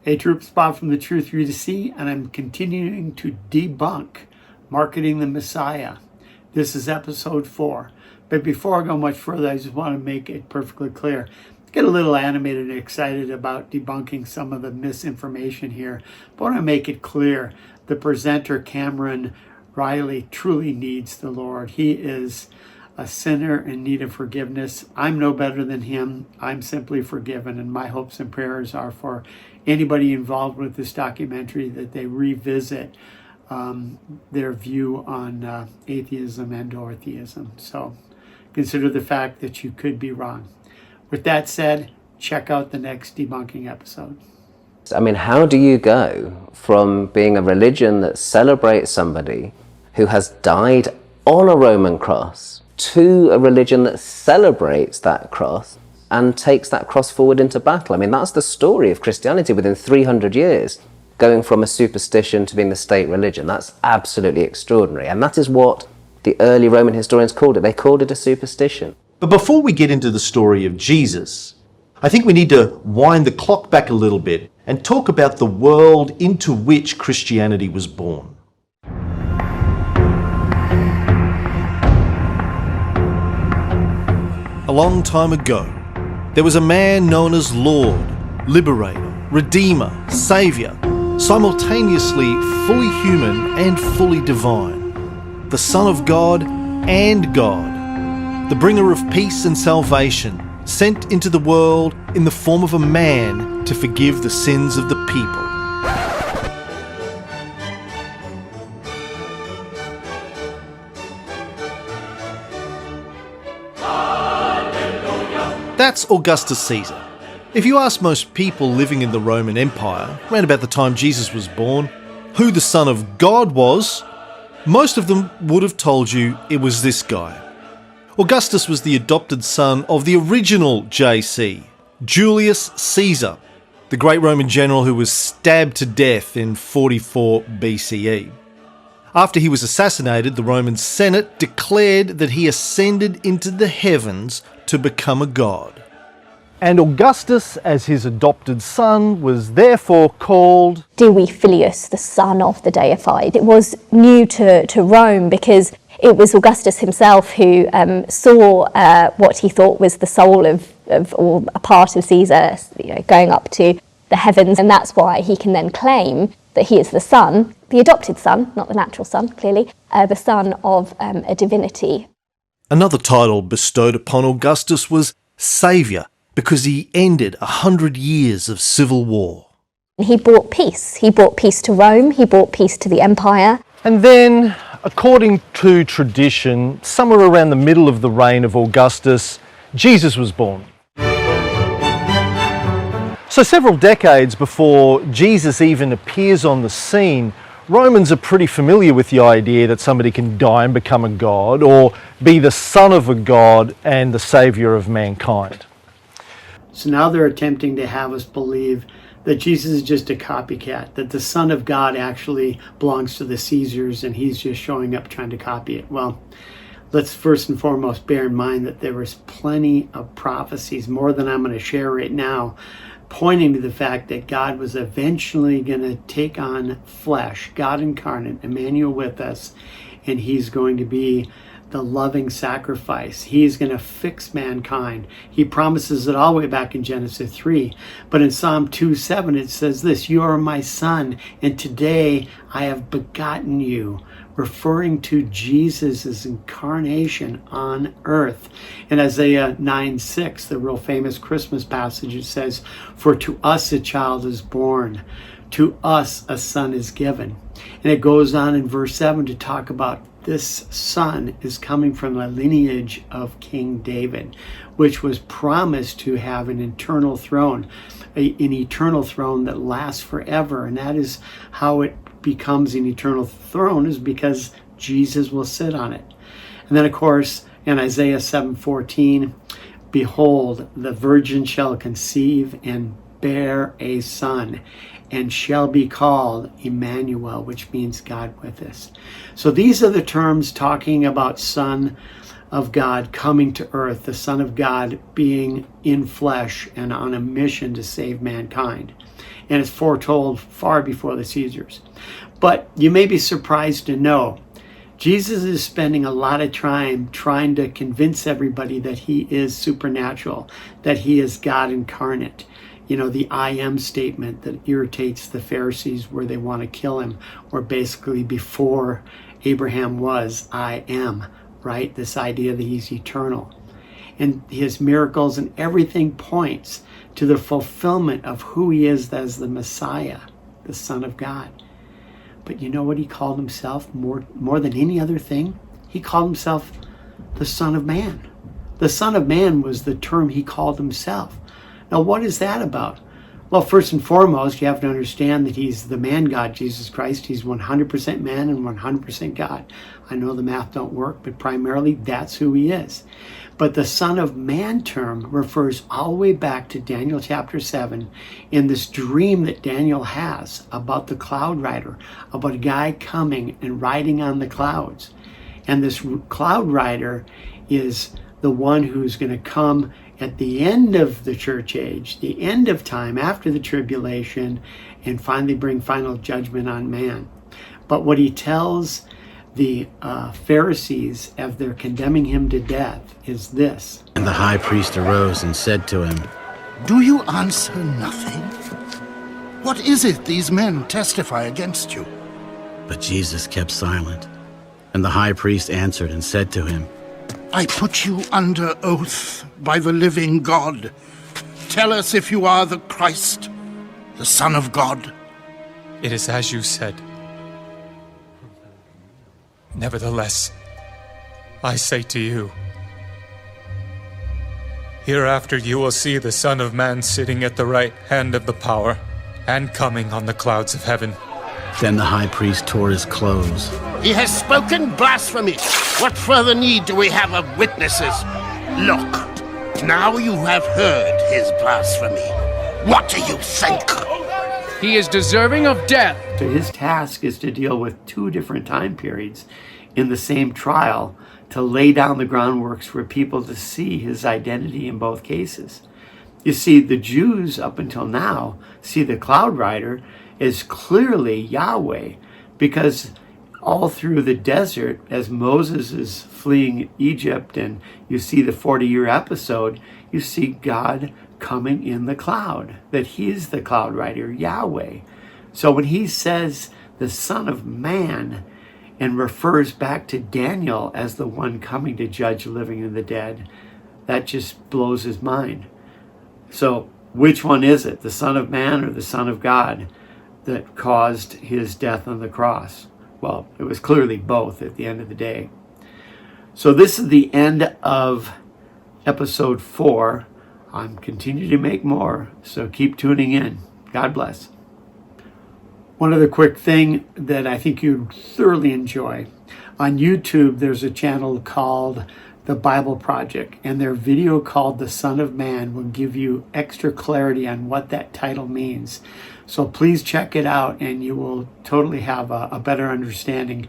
Hey troops, Bob from the Truth You to See, and I'm continuing to debunk Marketing the Messiah. This is episode 4. But before I go much further, I just want to make it perfectly clear. Get a little animated and excited about debunking some of the misinformation here. But I want to make it clear, the presenter, Cameron Reilly, truly needs the Lord. He is a sinner in need of forgiveness. I'm no better than him. I'm simply forgiven, and my hopes and prayers are for anybody involved with this documentary that they revisit their view on atheism and or theism. So consider the fact that you could be wrong. With that said, check out the next debunking episode. I mean, how do you go from being a religion that celebrates somebody who has died on a Roman cross to a religion that celebrates that cross and takes that cross forward into battle? I mean, that's the story of Christianity within 300 years, going from a superstition to being the state religion. That's absolutely extraordinary. And that is what the early Roman historians called it. They called it a superstition. But before we get into the story of Jesus, I think we need to wind the clock back a little bit and talk about the world into which Christianity was born. A long time ago, there was a man known as Lord, Liberator, Redeemer, Saviour, simultaneously fully human and fully divine, the Son of God and God, the bringer of peace and salvation, sent into the world in the form of a man to forgive the sins of the people. That's Augustus Caesar. If you ask most people living in the Roman Empire, around about the time Jesus was born, who the Son of God was, most of them would have told you it was this guy. Augustus was the adopted son of the original JC, Julius Caesar, the great Roman general who was stabbed to death in 44 BCE. After he was assassinated, the Roman Senate declared that he ascended into the heavens to become a god. And Augustus, as his adopted son, was therefore called Dewey Filius, the son of the deified. It was new to Rome because it was Augustus himself who saw what he thought was the soul of or a part of Caesar, going up to the heavens, and that's why he can then claim that he is the son, the adopted son, not the natural son, clearly, the son of a divinity. Another title bestowed upon Augustus was Saviour, because he ended 100 years of civil war. He brought peace. He brought peace to Rome. He brought peace to the empire. And then, according to tradition, somewhere around the middle of the reign of Augustus, Jesus was born. So several decades before Jesus even appears on the scene, Romans are pretty familiar with the idea that somebody can die and become a god, or be the son of a god and the saviour of mankind. So now they're attempting to have us believe that Jesus is just a copycat, that the Son of God actually belongs to the Caesars and he's just showing up trying to copy it. Well, let's first and foremost bear in mind that there was plenty of prophecies, more than I'm going to share right now, pointing to the fact that God was eventually going to take on flesh, God incarnate, Emmanuel with us, and he's going to be the loving sacrifice. He's going to fix mankind. He promises it all the way back in Genesis 3. But in Psalm 2:7 it says this, "You are my son, and today I have begotten you," referring to Jesus' incarnation on earth. In Isaiah 9:6, the real famous Christmas passage, it says, "For to us a child is born, to us a son is given." And it goes on in verse 7 to talk about this son is coming from the lineage of King David, which was promised to have an eternal throne, an eternal throne that lasts forever. And that is how it becomes an eternal throne, is because Jesus will sit on it. And then, of course, in Isaiah 7:14, "Behold, the virgin shall conceive and bear a son, and shall be called Emmanuel," which means God with us. So these are the terms talking about Son of God coming to earth, the Son of God being in flesh and on a mission to save mankind. and it's foretold far before the Caesars. But you may be surprised to know Jesus is spending a lot of time trying to convince everybody that he is supernatural, that he is God incarnate. You know, the I am statement that irritates the Pharisees where they want to kill him, or basically before Abraham was, I am, right? This idea that he's eternal. And his miracles and everything points to the fulfillment of who he is as the Messiah, the Son of God. But you know what he called himself more than any other thing? He called himself the Son of Man. The Son of Man was the term he called himself. Now, what is that about? Well, first and foremost, you have to understand that he's the man God, Jesus Christ. He's 100% man and 100% God. I know the math don't work, but primarily that's who he is. But the Son of Man term refers all the way back to Daniel chapter 7 in this dream that Daniel has about the cloud rider, about a guy coming and riding on the clouds. And this cloud rider is the one who's going to come at the end of the church age, the end of time, after the tribulation, and finally bring final judgment on man. But what he tells the Pharisees as they're condemning him to death is this. And the high priest arose and said to him, Do you answer nothing? What is it these men testify against you? But Jesus kept silent. And the high priest answered and said to him, I put you under oath by the living God. Tell us if you are the Christ, the Son of God. It is as you said. Nevertheless, I say to you, hereafter you will see the Son of Man sitting at the right hand of the power and coming on the clouds of heaven. Then the high priest tore his clothes. He has spoken blasphemy. What further need do we have of witnesses? Look, now you have heard his blasphemy. What do you think? He is deserving of death. So his task is to deal with two different time periods in the same trial, to lay down the groundworks for people to see his identity in both cases. You see, the Jews up until now see the cloud rider as clearly Yahweh, because all through the desert, as Moses is fleeing Egypt and you see the 40-year episode, you see God coming in the cloud, that he is the cloud rider, Yahweh. So when he says the Son of Man and refers back to Daniel as the one coming to judge the living and the dead, that just blows his mind. So which one is it, the Son of Man or the Son of God, that caused his death on the cross? Well, it was clearly both at the end of the day. So this is the end of episode 4. I'm continuing to make more, so keep tuning in. God bless. One other quick thing that I think you'd thoroughly enjoy. On YouTube, there's a channel called The Bible Project, and their video called The Son of Man will give you extra clarity on what that title means. So please check it out and you will totally have a better understanding